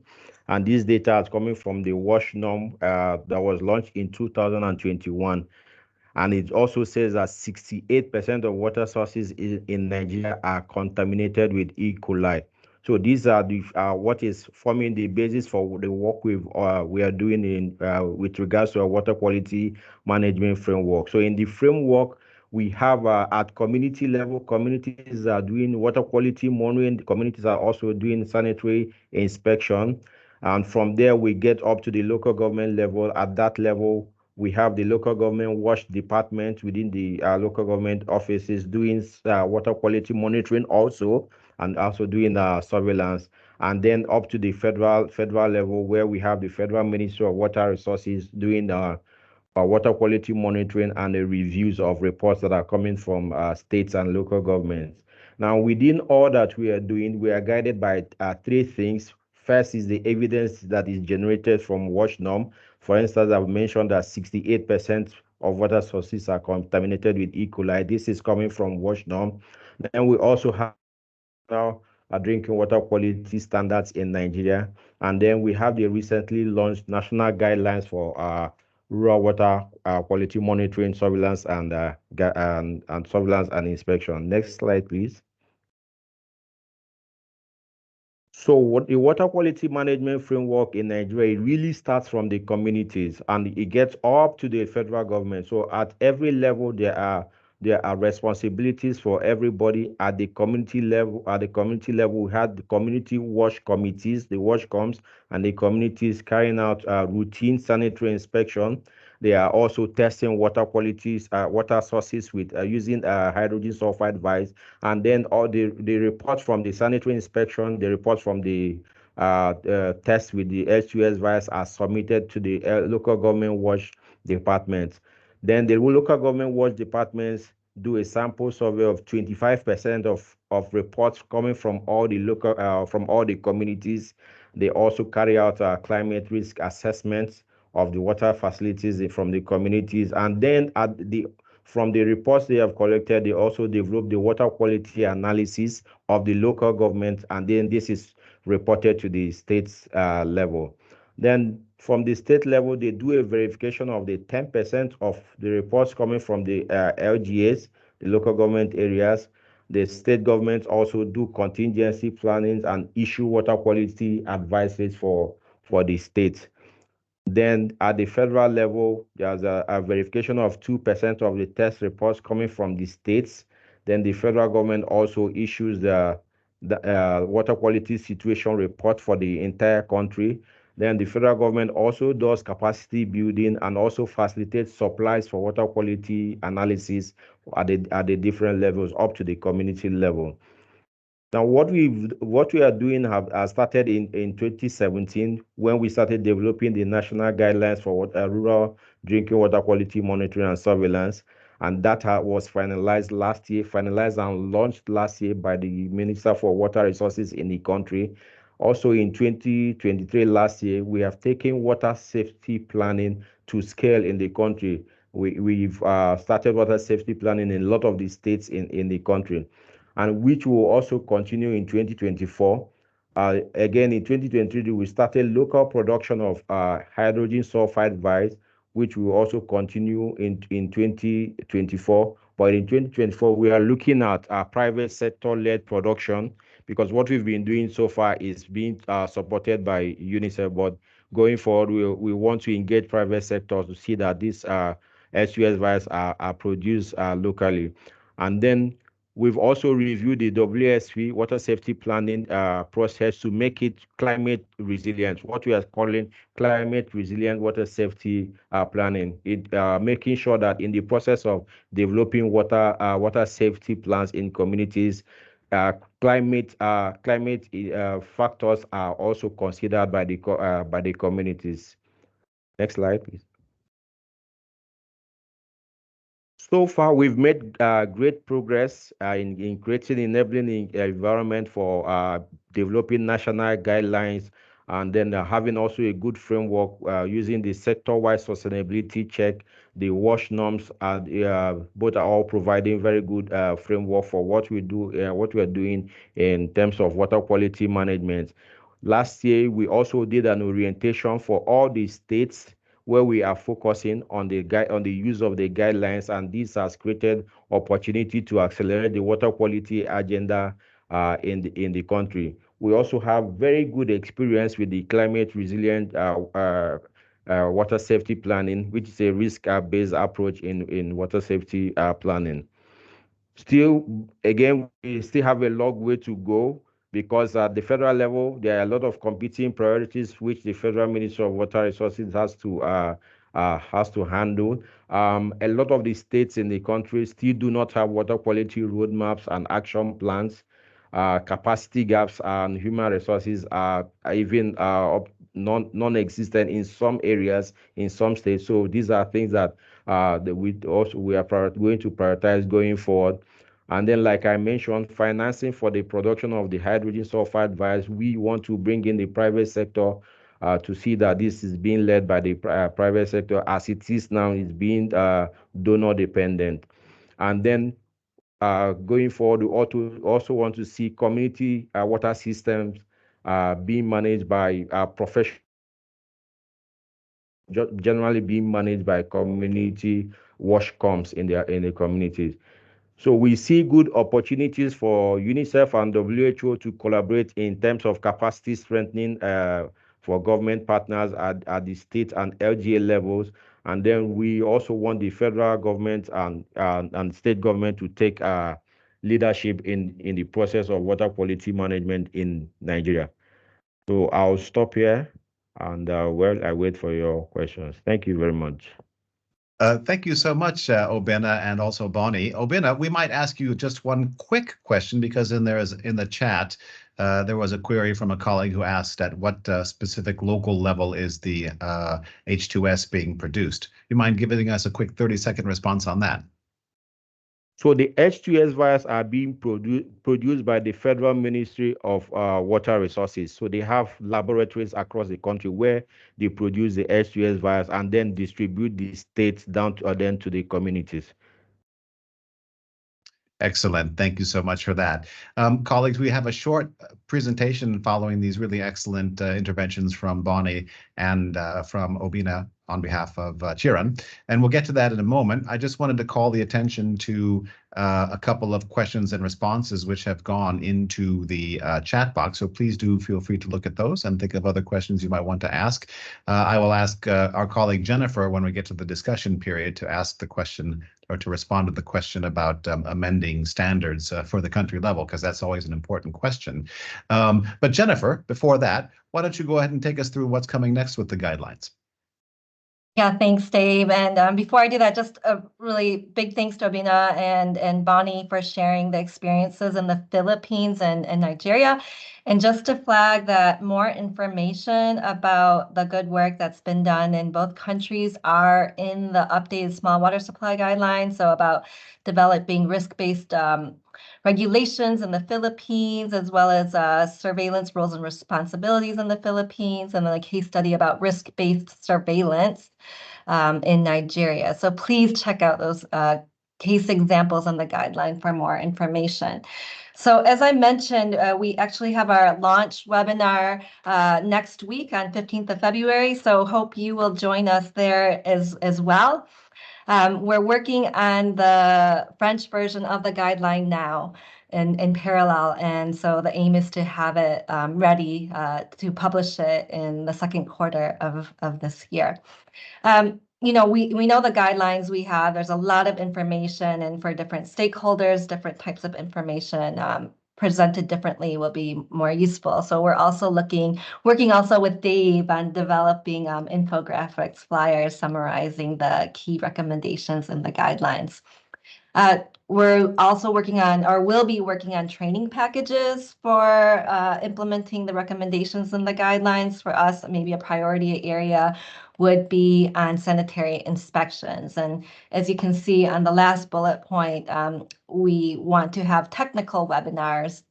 And this data is coming from the WASH norm that was launched in 2021. And it also says that 68% of water sources in Nigeria are contaminated with E. coli. So these are what is forming the basis for the work we are doing with regards to our water quality management framework. So in the framework, we have at community level, communities are doing water quality monitoring. The communities are also doing sanitary inspection. And from there, we get up to the local government level. At that level, we have the local government WASH department within the local government offices doing water quality monitoring also, and also doing surveillance. And then up to the federal level, where we have the Federal Ministry of Water Resources doing water quality monitoring and the reviews of reports that are coming from states and local governments. Now, within all that we are doing, we are guided by three things. First is the evidence that is generated from WASH norm. For instance, I've mentioned that 68% of water sources are contaminated with E. coli. This is coming from WASH norm. Then we also have now drinking water quality standards in Nigeria. And then we have the recently launched national guidelines for rural water quality monitoring, surveillance, and surveillance and inspection. Next slide, please. So what the water quality management framework in Nigeria, it really starts from the communities and it gets up to the federal government. So at every level, there are responsibilities for everybody at the community level. At the community level, we had the community WASH committees, the WASH coms, and the communities carrying out routine sanitary inspection. They are also testing water qualities, water sources with using hydrogen sulfide vials, and then all the reports from the sanitary inspection, the reports from the tests with the H2S vials are submitted to the local government WASH departments. Then the local government WASH departments do a sample survey of 25% of reports coming from all the local from all the communities. They also carry out climate risk assessments of the water facilities from the communities, and then from the reports they have collected, they also develop the water quality analysis of the local government, and then this is reported to the state's level. Then from the state level, they do a verification of the 10% of the reports coming from the LGAs, the local government areas. The state governments also do contingency planning and issue water quality advices for the state. Then at the federal level, there's a verification of 2% of the test reports coming from the states. Then the federal government also issues the water quality situation report for the entire country. Then the federal government also does capacity building and also facilitates supplies for water quality analysis at the different levels up to the community level. Now, what we are doing have started in 2017 when we started developing the national guidelines for rural drinking water quality monitoring and surveillance, and that was finalized and launched last year by the Minister for Water Resources in the country. Also in 2023, last year, we have taken water safety planning to scale in the country. We've started water safety planning in a lot of the states in the country, and which will also continue in 2024. Again, in 2023, we started local production of hydrogen sulfide vials, which will also continue in 2024. But in 2024, we are looking at private sector-led production, because what we've been doing so far is being supported by UNICEF. But going forward, we want to engage private sectors to see that these SUS vials are produced locally. And then We've also reviewed the WSP water safety planning process to make it climate resilient, what we are calling climate resilient water safety planning. Making sure that in the process of developing water safety plans in communities, climate factors are also considered by the communities. Next slide, please. So far, we've made great progress in creating enabling environment for developing national guidelines, and then having also a good framework using the sector-wide sustainability check, the WASH norms, and both are all providing very good framework for what we do, what we are doing in terms of water quality management. Last year, we also did an orientation for all the states where we are focusing on the use of the guidelines, and this has created opportunity to accelerate the water quality agenda in the country. We also have very good experience with the climate resilient water safety planning, which is a risk-based approach in water safety planning. Still, again, we still have a long way to go, because at the federal level, there are a lot of competing priorities which the Federal Ministry of Water Resources has to handle. A lot of the states in the country still do not have water quality roadmaps and action plans. Capacity gaps and human resources are even non-existent in some areas, in some states. So these are things that we are going to prioritize going forward. And then, like I mentioned, financing for the production of the hydrogen sulfide vials, we want to bring in the private sector to see that this is being led by the private sector. As it is now, it's being donor dependent. And then going forward, we also want to see community water systems being managed by professionals, generally being managed by community wash coms in the communities. So we see good opportunities for UNICEF and WHO to collaborate in terms of capacity strengthening for government partners at the state and LGA levels. And then we also want the federal government and state government to take leadership in the process of water quality management in Nigeria. So I'll stop here, and I wait for your questions. Thank you very much.
Thank you so much, Obinna, and also Bonnie. Obinna, we might ask you just one quick question, because in the chat, there was a query from a colleague who asked at what specific local level is the H2S being produced. You mind giving us a quick 30-second response on that?
So the H2S vials are being produced by the Federal Ministry of Water Resources. So they have laboratories across the country where they produce the H2S vials and then distribute the states down to the communities.
Excellent. Thank you so much for that. Colleagues, we have a short presentation following these really excellent interventions from Bonnie and from Obinna on behalf of Chiran, and we'll get to that in a moment. I just wanted to call the attention to a couple of questions and responses which have gone into the chat box, so please do feel free to look at those and think of other questions you might want to ask. I will ask our colleague Jennifer, when we get to the discussion period, to ask the question or to respond to the question about amending standards for the country level, because that's always an important question. But Jennifer, before that, why don't you go ahead and take us through what's coming next with the guidelines?
Yeah, thanks, Dave. And before I do that, just a really big thanks to Obinna and Bonnie for sharing the experiences in the Philippines and Nigeria. And just to flag that more information about the good work that's been done in both countries are in the updated small water supply guidelines. So about developing risk-based regulations in the Philippines, as well as surveillance roles and responsibilities in the Philippines, and then a case study about risk-based surveillance in Nigeria. So please check out those case examples on the guideline for more information. So as I mentioned, we actually have our launch webinar next week on 15th of February. So hope you will join us there as well. We're working on the French version of the guideline now in parallel. And so the aim is to have it ready to publish it in the second quarter of this year. you know, we know the guidelines we have. There's a lot of information, and for different stakeholders, different types of information presented differently will be more useful. So we're also working also with Dave on developing infographics, flyers summarizing the key recommendations in the guidelines. We're also working on, or will be working on, training packages for implementing the recommendations in the guidelines. For us, maybe a priority area would be on sanitary inspections. And as you can see on the last bullet point, we want to have technical webinars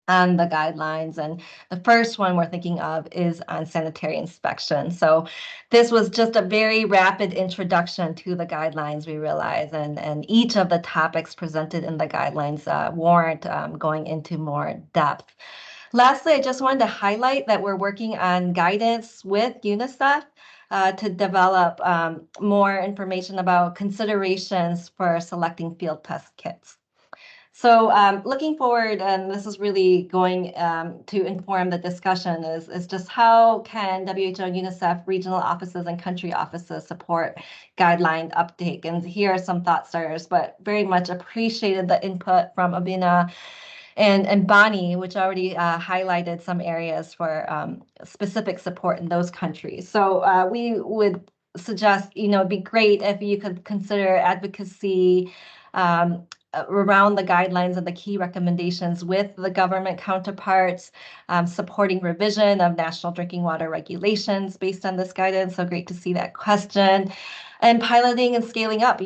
on the guidelines. And the first one we're thinking of is on sanitary inspection. So this was just a very rapid introduction to the guidelines, we realize, and each of the topics presented in the guidelines warrant going into more depth. Lastly, I just wanted to highlight that we're working on guidance with UNICEF to develop more information about considerations for selecting field test kits. So looking forward, and this is really going to inform the discussion, is just how can WHO, UNICEF, regional offices, and country offices support guideline uptake? And here are some thought starters, but very much appreciated the input from Abina and Bonnie, which already highlighted some areas for specific support in those countries. So we would suggest, you know, it'd be great if you could consider advocacy around the guidelines and the key recommendations with the government counterparts, supporting revision of national drinking water regulations based on this guidance. So great to see that question. And piloting and scaling up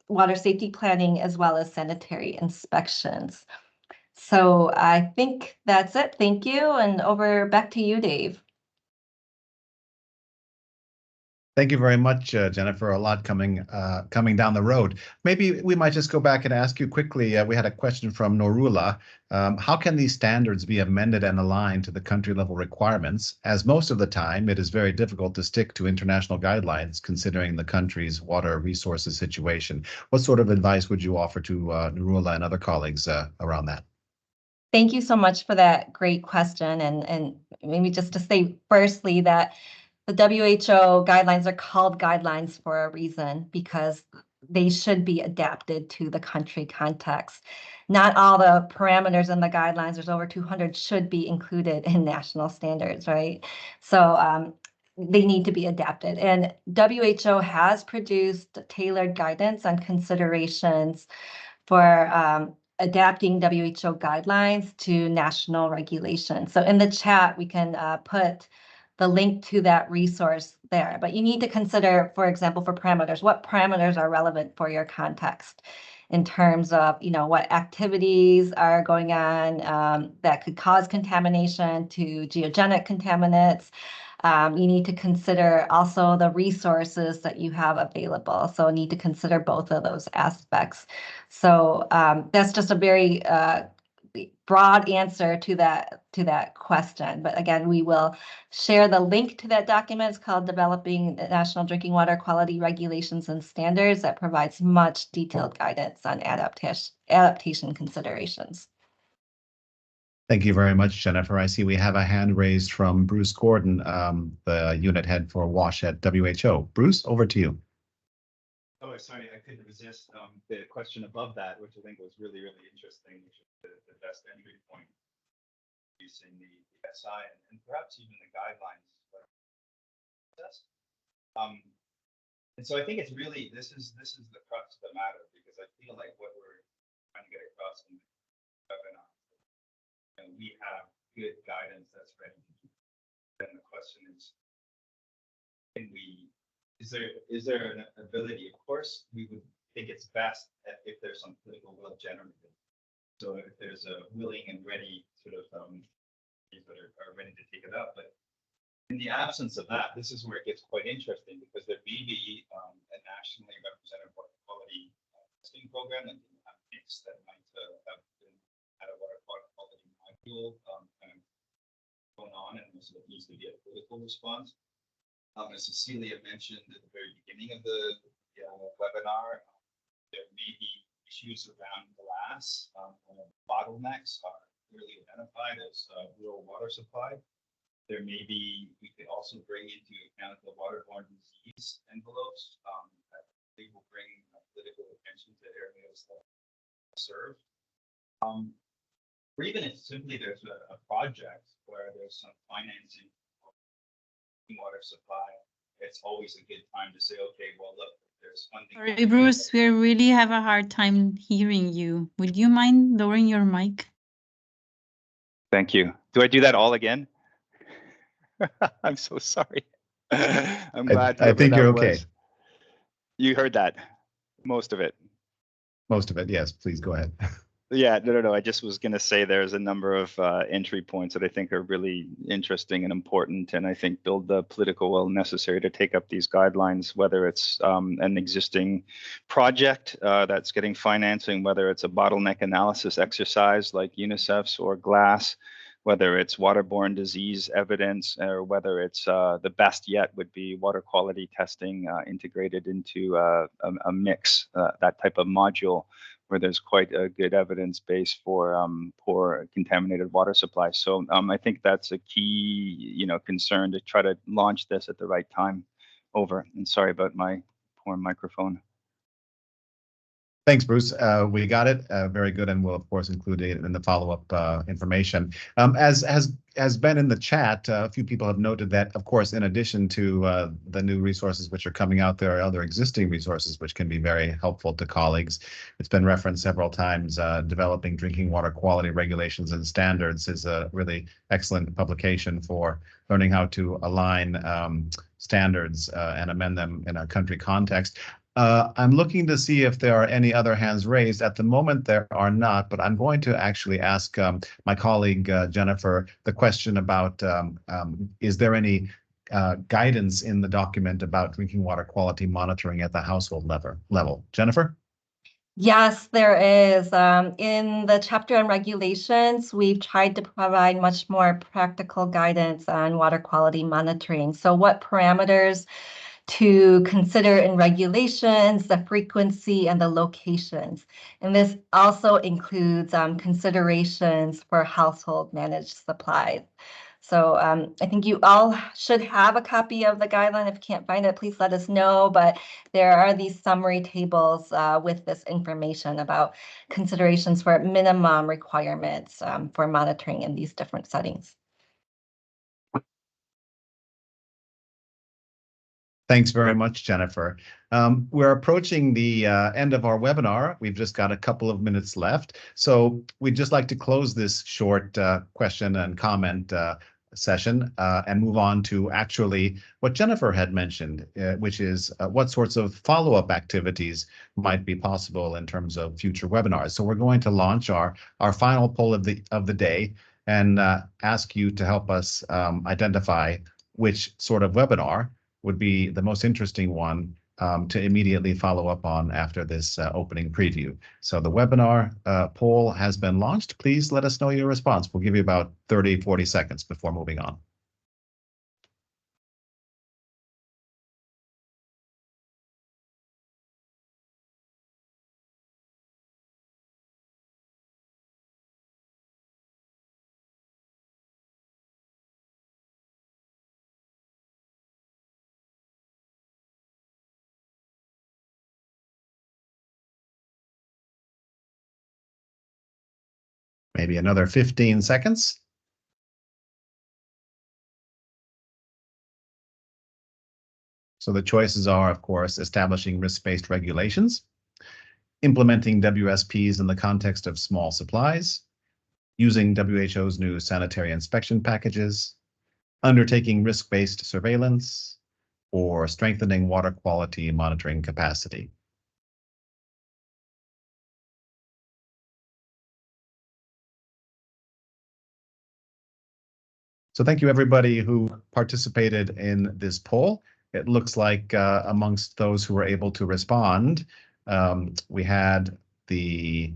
water safety planning as well as sanitary inspections. So I think that's it. Thank you. And back to you, Dave.
Thank you very much, Jennifer. A lot coming down the road. Maybe we might just go back and ask you quickly. We had a question from Norula. How can these standards be amended and aligned to the country level requirements? As most of the time, it is very difficult to stick to international guidelines considering the country's water resources situation. What sort of advice would you offer to Norula and other colleagues around that?
Thank you so much for that great question. And maybe just to say firstly that the WHO guidelines are called guidelines for a reason, because they should be adapted to the country context. Not all the parameters in the guidelines, there's over 200, should be included in national standards, right? So they need to be adapted. And WHO has produced tailored guidance on considerations for adapting WHO guidelines to national regulations. So in the chat, we can put the link to that resource there. But you need to consider, for example, for parameters, what parameters are relevant for your context in terms of, you know, what activities are going on that could cause contamination to geogenic contaminants. You need to consider also the resources that you have available. So need to consider both of those aspects. So that's just a very broad answer to that question. But again, we will share the link to that document. It's called Developing National Drinking Water Quality Regulations and Standards, that provides much detailed guidance on adaptation considerations.
Thank you very much, Jennifer. I see we have a hand raised from Bruce Gordon, the unit head for WASH at WHO. Bruce, over to you.
Oh, sorry, I couldn't resist the question above that, which I think was really, really interesting, which is the best entry point using the SI and perhaps even the guidelines. And so I think it's really, this is the crux of the matter, because I feel like what we're trying to get across in the webinar, and we have good guidance that's ready. Then the question is, is there an ability? Of course, we would think it's best if there's some political will generated. So if there's a willing and ready sort of that are ready to take it up. But in the absence of that, this is where it gets quite interesting, because there may be a nationally represented water quality testing program that can have mix that might have been at a water quality module kind of going on, and so it needs to be a political response. As Cecilia mentioned at the very beginning of the webinar, there may be issues around glass. Bottlenecks are clearly identified as rural water supply. There may be, we could also bring into account the waterborne disease envelopes. They will bring political attention to areas that serve. Or even if simply there's a project where there's some financing for water supply, it's always a good time to say, okay, well, look, there's funding.
Sorry, Bruce, we really have a hard time hearing you. Would you mind lowering your mic?
Thank you. Do I do that all again? I'm so sorry. I'm glad.
I think you're okay.
You heard that, most of it.
Most of it, yes. Please go ahead.
Yeah, no. I just was going to say there's a number of entry points that I think are really interesting and important, and I think build the political will necessary to take up these guidelines, whether it's an existing project that's getting financing, whether it's a bottleneck analysis exercise like UNICEF's or GLASS, whether it's waterborne disease evidence, or whether it's the best yet would be water quality testing integrated into a mix, that type of module, where there's quite a good evidence base for poor contaminated water supply. So I think that's a key, concern to try to launch this at the right time. Over. And sorry about my poor microphone.
Thanks, Bruce. We got it. Very good, and we'll of course include it in the follow-up information. As has been in the chat, a few people have noted that, of course, in addition to the new resources which are coming out, there are other existing resources which can be very helpful to colleagues. It's been referenced several times. Developing Drinking Water Quality Regulations and Standards is a really excellent publication for learning how to align standards and amend them in a country context. I'm looking to see if there are any other hands raised. At the moment, there are not, but I'm going to actually ask my colleague, Jennifer, the question about is there any guidance in the document about drinking water quality monitoring at the household level? Jennifer?
Yes, there is. In the chapter on regulations, we've tried to provide much more practical guidance on water quality monitoring. So what parameters to consider in regulations, the frequency, and the locations. And this also includes considerations for household managed supplies. So I think you all should have a copy of the guideline. If you can't find it, please let us know. But there are these summary tables with this information about considerations for minimum requirements for monitoring in these different settings.
Thanks very much, Jennifer. We're approaching the end of our webinar. We've just got a couple of minutes left. So we'd just like to close this short question and comment session and move on to actually what Jennifer had mentioned, which is what sorts of follow-up activities might be possible in terms of future webinars. So we're going to launch our final poll of the day and ask you to help us identify which sort of webinar would be the most interesting one to immediately follow up on after this opening preview. So the webinar poll has been launched. Please let us know your response. We'll give you about 30, 40 seconds before moving on. Maybe another 15 seconds. So the choices are, of course, establishing risk-based regulations, implementing WSPs in the context of small supplies, using WHO's new sanitary inspection packages, undertaking risk-based surveillance, or strengthening water quality monitoring capacity. So thank you, everybody who participated in this poll. It looks like amongst those who were able to respond, we had the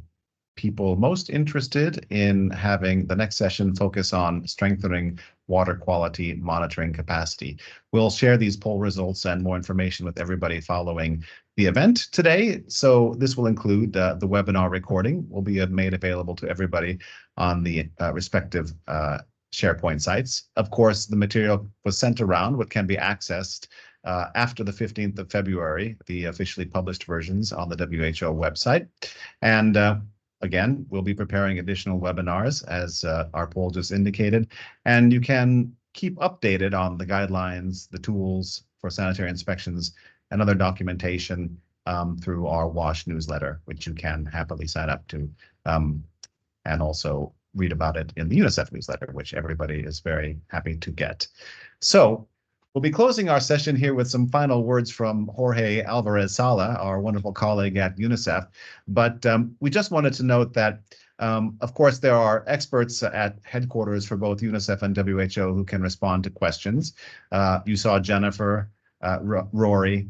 people most interested in having the next session focus on strengthening water quality monitoring capacity. We'll share these poll results and more information with everybody following the event today. So this will include the webinar recording will be made available to everybody on the respective SharePoint sites. Of course, the material was sent around, what can be accessed after the 15th of February, the officially published versions on the WHO website. And again, we'll be preparing additional webinars, as our poll just indicated, and you can keep updated on the guidelines, the tools for sanitary inspections, and other documentation through our WASH newsletter, which you can happily sign up to, and also read about it in the UNICEF newsletter, which everybody is very happy to get. So we'll be closing our session here with some final words from Jorge Alvarez Sala, our wonderful colleague at UNICEF. But we just wanted to note that, of course, there are experts at headquarters for both UNICEF and WHO who can respond to questions. You saw Jennifer, Rory,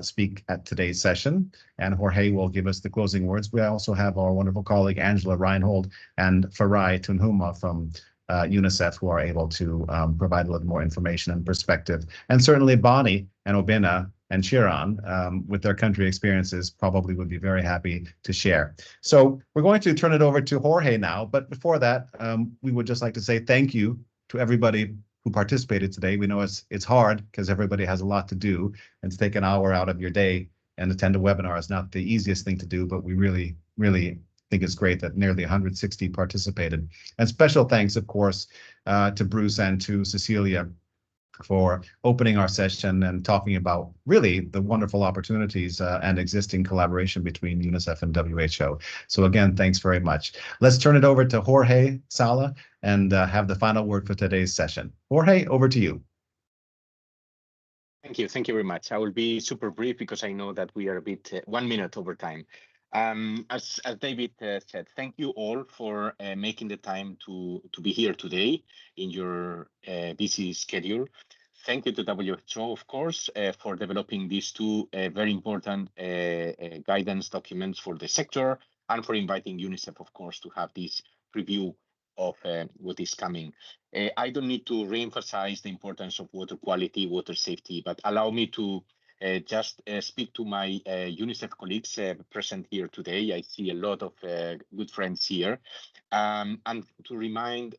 speak at today's session, and Jorge will give us the closing words. We also have our wonderful colleague Angela Reinhold and Farai Tunhuma from UNICEF, who are able to provide a little more information and perspective. And certainly Bonnie and Obina and Shiran, with their country experiences, probably would be very happy to share. So we're going to turn it over to Jorge now, but before that, we would just like to say thank you to everybody who participated today. We know it's hard because everybody has a lot to do, and to take an hour out of your day and attend a webinar is not the easiest thing to do, but we really, really think it's great that nearly 160 participated. And special thanks, of course, to Bruce and to Cecilia for opening our session and talking about really the wonderful opportunities and existing collaboration between UNICEF and WHO. So again, thanks very much. Let's turn it over to Jorge Sala and have the final word for today's session. Jorge, over to you.
Thank you very much. I will be super brief because I know that we are a bit 1 minute over time. As David said, thank you all for making the time to be here today in your busy schedule. Thank you to WHO, of course, for developing these two very important guidance documents for the sector, and for inviting UNICEF, of course, to have this preview of what is coming. I don't need to reemphasize the importance of water quality, water safety, but allow me to just speak to my UNICEF colleagues present here today. I see a lot of good friends here. And to remind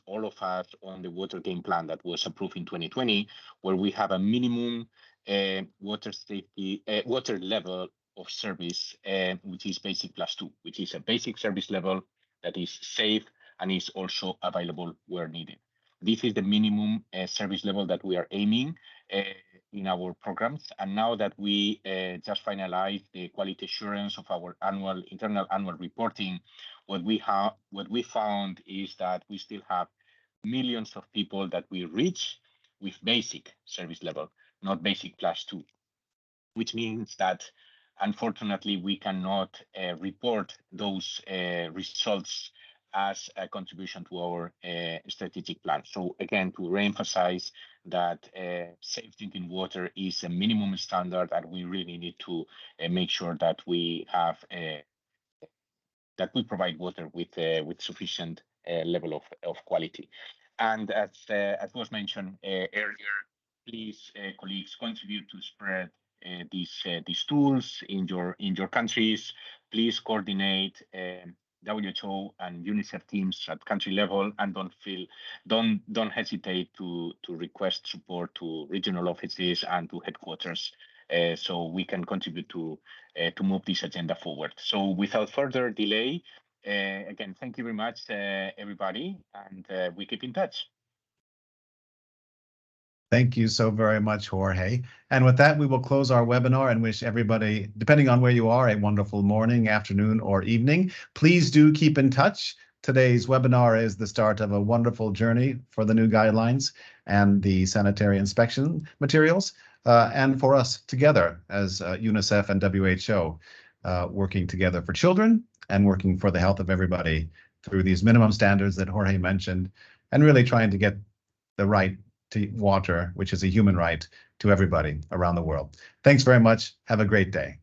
all of us on the water game plan that was approved in 2020, where we have a minimum water safety, water level of service, which is basic +2, which is a basic service level that is safe and is also available where needed. This is the minimum service level that we are aiming in our programs. And now that we just finalized the quality assurance of our internal annual reporting, what we found is that we still have millions of people that we reach with basic service level, not basic +2, which means that unfortunately we cannot report those results as a contribution to our strategic plan. So again, to reemphasize that safe drinking water is a minimum standard, and we really need to make sure that we have that we provide water with sufficient level of quality. And as was mentioned earlier, please, colleagues, contribute to spread these tools in your countries. Please coordinate WHO and UNICEF teams at country level, and don't hesitate to request support to regional offices and to headquarters, so we can contribute to move this agenda forward. So without further delay, again, thank you very much, everybody, and we keep in touch.
Thank you so very much, Jorge. And with that, we will close our webinar and wish everybody, depending on where you are, a wonderful morning, afternoon, or evening. Please do keep in touch. Today's webinar is the start of a wonderful journey for the new guidelines and the sanitary inspection materials, and for us together as UNICEF and WHO, working together for children and working for the health of everybody through these minimum standards that Jorge mentioned, and really trying to get the right to water, which is a human right, to everybody around the world. Thanks very much. Have a great day.